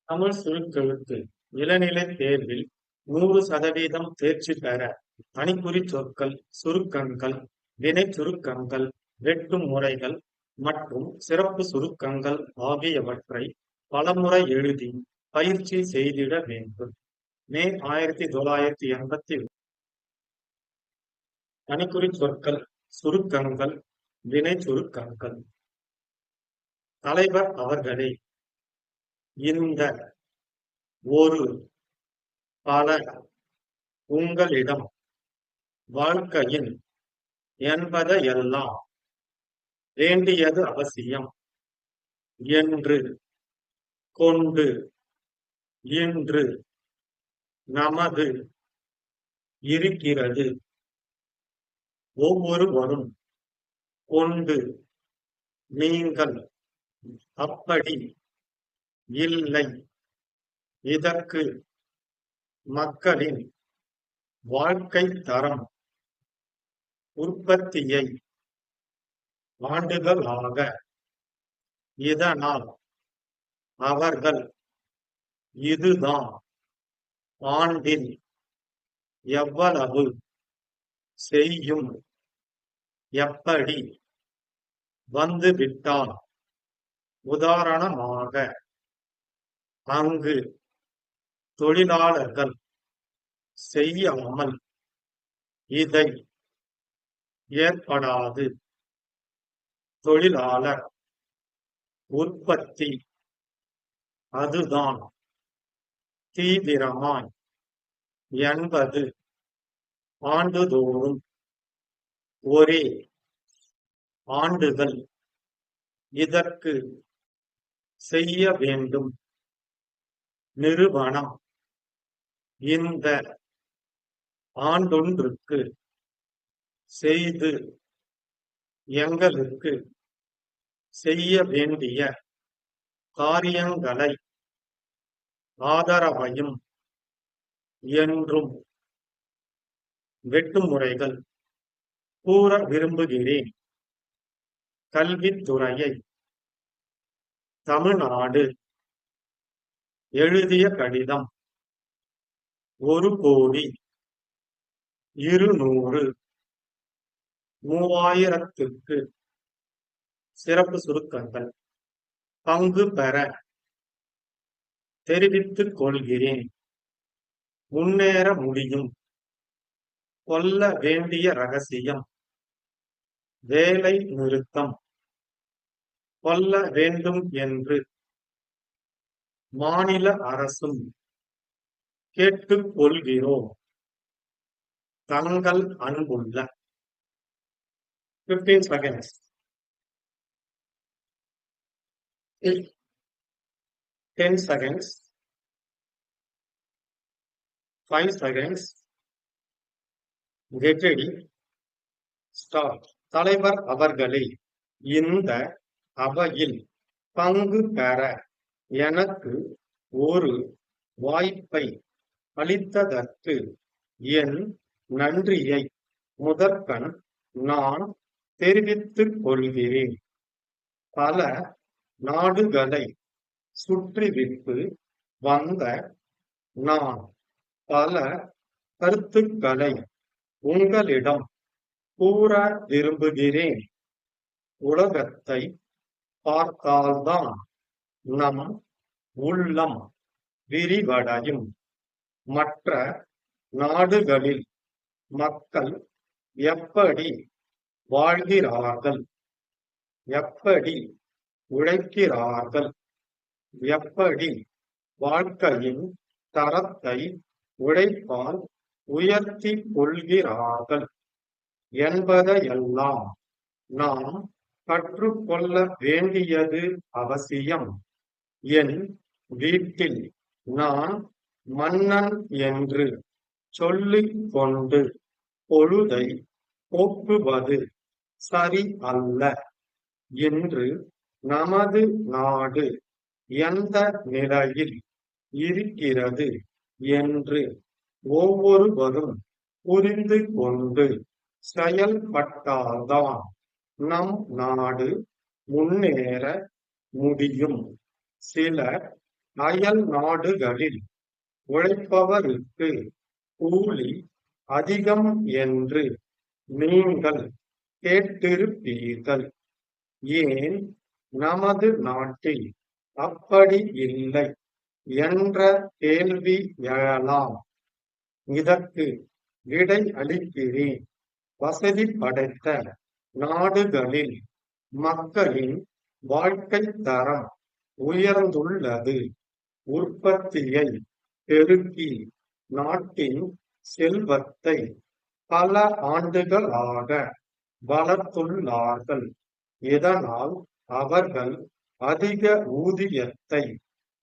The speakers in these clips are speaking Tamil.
தமிழ் சுருக்கெழுத்து இளநிலைத் தேர்வில் 100% தேர்ச்சி பெற அணிக்குறிச் சொற்கள், சுருக்கங்கள், வினைச் சுருக்கங்கள், வெட்டும் முறைகள் மற்றும் சிறப்புச் சுருக்கங்கள் ஆகியவற்றை பலமுறை எழுதி பயிற்சி செய்திட வேண்டும். மே 1981. அணிக்குறிச் சொற்கள், சுருக்கங்கள், வினைச் சுருக்கங்கள். தலைவர் அவர்களே, இந்த, ஒரு, பல, உங்களிடம், வாழ்க்கையில் என்பதையெல்லாம், வேண்டியது அவசியம், என்று, கொண்டு, இன்று, நமது, இருக்கிறது, ஒவ்வொருவரும், கொண்டு, நீங்கள், அப்படி, இல்லை, இதற்கு, மக்களின் வாழ்க்கைத் தரம், உற்பத்தியை, ஆண்டுகளாக, இதனால், அவர்கள், இதுதான், ஆண்டில், எவ்வளவு, செய்யும், எப்படி, வந்துவிட்டால், உதாரணமாக, அங்கு, தொழிலாளர்கள், செய்யாமல், இதை, ஏற்படாது, தொழிலாளர், உற்பத்தி, அதுதான், தீவிரமாய், என்பது, ஆண்டுதோறும், ஒரே, ஆண்டுகள், இதற்கு, செய்ய வேண்டும், நிறுவனம், இந்த, ஆண்டொன்றுக்கு, செய்து, எங்களுக்கு, செய்ய வேண்டிய, காரியங்களை, ஆதரவையும், என்றும். வெட்டும் முறைகள். கூற விரும்புகிறேன். கல்வித்துறையை, தமிழ்நாடு, எழுதிய கடிதம், 1,00,00,000, 200, 3000க்கு, சிறப்பு சுருக்கங்கள், பங்கு பெற, தெரிவித்துக் கொள்கிறேன், முன்னேற முடியும், கொள்ள வேண்டிய ரகசியம், வேலை நிறுத்தம், கொள்ள வேண்டும் என்று, மாநில அரசும், கேட்டுக் கொள்கிறோம், தங்கள் அன்புள்ள. 15 seconds. 10 seconds. 5 seconds. Get ready. Start. தலைவர் அவர்களே, இந்த அவையில் பங்கு பெற எனக்கு ஒரு வாய்ப்பை அளித்ததற்கு என் நன்றியை முதற்கண் நான் தெரிவித்துக் கொள்கிறேன். பல நாடுகளை சுற்றிவிட்டு வந்த நான் பல கருத்துக்களை உங்களிடம் கூற விரும்புகிறேன். உலகத்தை பார்த்தால்தான் நம் உள்ளம் விரிவடையும். மற்ற நாடுகளில் மக்கள் எப்படி வாழ்கிறார்கள், எப்படி உழைக்கிறார்கள், எப்படி வாழ்க்கையின் தரத்தை உழைப்பால் உயர்த்திக் கொள்கிறார்கள் என்பதையெல்லாம் நாம் கற்றுக்கொள்ள வேண்டியது அவசியம். என் வீட்டில் நான் மன்னன் என்று சொல்லிக் கொண்டு பொழுதை போக்குவது சரி அல்ல. இன்று நமது நாடு எந்த நிலையில் இருக்கிறது என்று ஒவ்வொருவரும் புரிந்து கொண்டு செயல்பட்டால்தான் நம் நாடு முன்னேற முடியும். சிலர் அயல் நாடுகளில் உழைப்பவருக்கு கூலி அதிகம் என்று நீங்கள் கேட்டிருப்பீர்கள். ஏன் நமது நாட்டில் அப்படி இல்லை என்ற கேள்வி எழலாம். இதற்கு விடை அளிக்கிறேன். வசதி படைத்த நாடுகளில் மக்களின் வாழ்க்கை தரம் உயர்ந்துள்ளது. உற்பத்தியை பெருக்கி நாட்டின் செல்வத்தை பல ஆண்டுகளாக வளர்த்துள்ளார்கள். இதனால் அவர்கள் அதிக ஊதியத்தை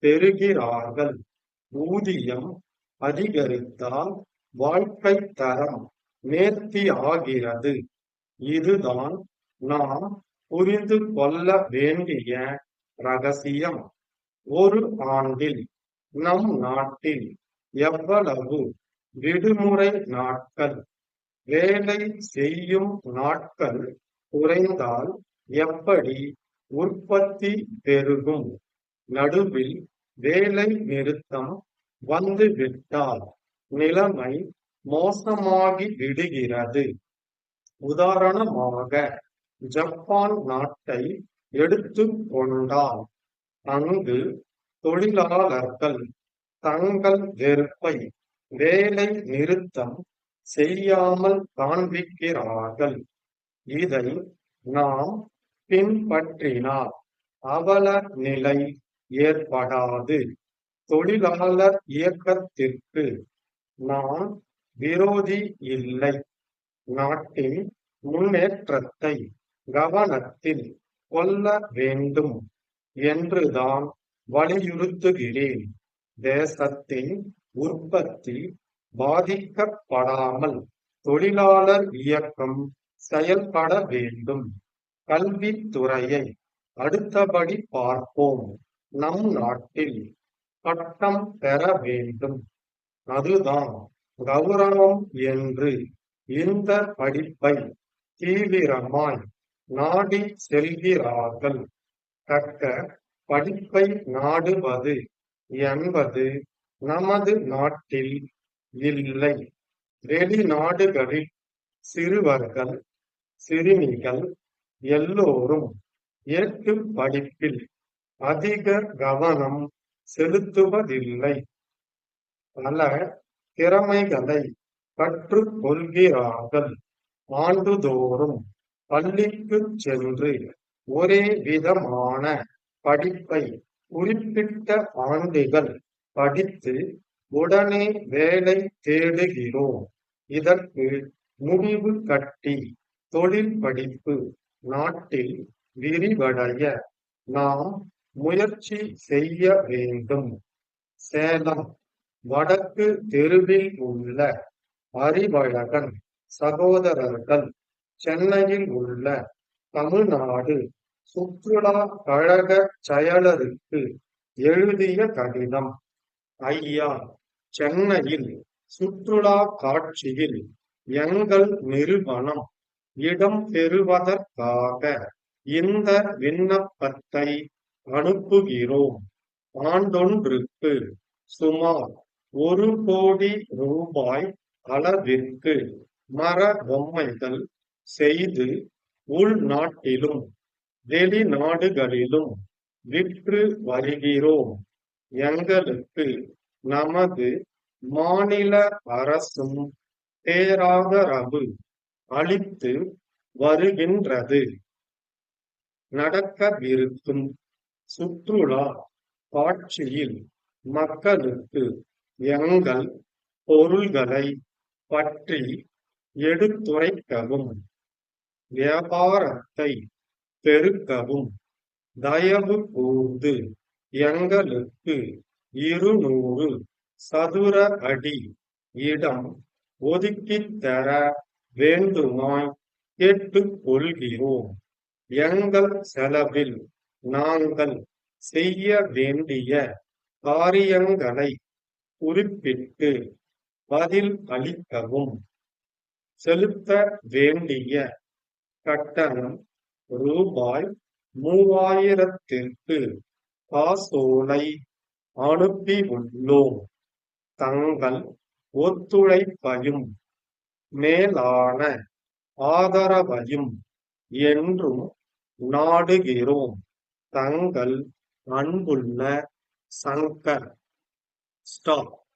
பெறுகிறார்கள். ஊதியம் அதிகரித்தால் வாழ்க்கை தரம் நேர்த்தியாகிறது. இதுதான் நாம் புரிந்து கொள்ள வேண்டிய ரகசியம். ஒரு ஆண்டில் நம் நாட்டில் எவ்வளவு விடுமுறை நாட்கள், வேலை செய்யும் நாட்கள் குறைந்தால் எப்படி உற்பத்தி பெருகும்? நடுவில் வேலை நிறுத்தம் வந்துவிட்டால் நிலைமை மோசமாகி விடுகிறது. உதாரணமாக ஜப்பான் நாட்டை எடுத்துக் கொண்டால் அங்கு தொழிலாளர்கள் தங்கள் வெறுப்பை வேலை நிறுத்தம் செய்யாமல் காண்பிக்கிறார்கள். இதை நாம் பின்பற்றினால் அவல நிலை ஏற்படாது. தொழிலாளர் இயக்கத்திற்கு நான் விரோதி இல்லை. நாட்டின் முன்னேற்றத்தை கவனத்தில் கொள்ள வேண்டும் என்றுதான் வலியுறுத்துகிறேன். தேசத்தின் உற்பத்தி பாதிக்கப்படாமல் தொழிலாளர் இயக்கம் செயல்பட வேண்டும். கல்வித்துறையை அடுத்தபடி பார்ப்போம். நம் நாட்டில் பட்டம் பெற வேண்டும். அதுதான் கௌரவம் என்று இந்த படிப்பை தீவிரமாய் நாடி செல்கிறார்கள். தக்க படிப்பை நாடுவது என்பது நமது நாட்டில் இல்லை. வெளிநாடுகளில் சிறுவர்கள் சிறுமிகள் எல்லோரும் ஏட்டு படிப்பில் அதிக கவனம் செலுத்துவதில்லை. பல திறமைகளை கற்றுக் கொள்கிறார்கள். ஆண்டுதோறும் பள்ளிக்கு சென்று ஒரே விதமான படிப்பை குறிப்பிட்ட ஆண்டுகள் படித்து உடனே வேலை தேடுகிறோம். இதற்கு முடிவு கட்டி தொழில் படிப்பு நாட்டில் விரிவடைய நாம் முயற்சி செய்ய வேண்டும். சேலம் வடக்கு தெருவில் உள்ள அறிவழகன் சகோதரர்கள் சென்னையில் உள்ள தமிழ்நாடு சுற்றுலா கழக செயலருக்கு எழுதிய கடிதம். ஐயா, சென்னையில் சுற்றுலா காட்சியில் எங்கள் நிறுவனம் இடம் பெறுவதற்காக இந்த விண்ணப்பத்தை அனுப்புகிறோம். ஆண்டொன்றுக்கு சுமார் 1 கோடி ரூபாய் அளவிற்கு மர பொம்மைகள் செய்து உள்நாட்டிலும் வெளிநாடுகளிலும் விற்று வருகிறோம். எங்களுக்கு நமது மாநில அரசும் பேராதரவு அளித்து வருகின்றது. நடக்கவிருக்கும் சுற்றுலா காட்சியில் மக்களுக்கு எங்கள் பொருள்களை பற்றி எடுத்துரைக்கவும் வியாபாரத்தை பெருக்கவும் தயவு கூர்ந்து எங்களுக்கு 200 சதுர அடி இடம் ஒதுக்கித் தர வேண்டுமாய் கேட்டுக்கொள்கிறோம். எங்கள் செலவில் நாங்கள் செய்ய வேண்டிய காரியங்களை குறிப்பிட்டு பதில் அளிக்கவும். செலுத்த வேண்டிய கட்டணம் ரூபாய் 3000ற்கு காசோலை அனுப்பியுள்ளோம். தங்கள் ஒத்துழைப்பையும் மேலான ஆதரவையும் என்றும் நாடுகிறோம். தங்கள் அன்புள்ள சங்கர். ஸ்டாப்.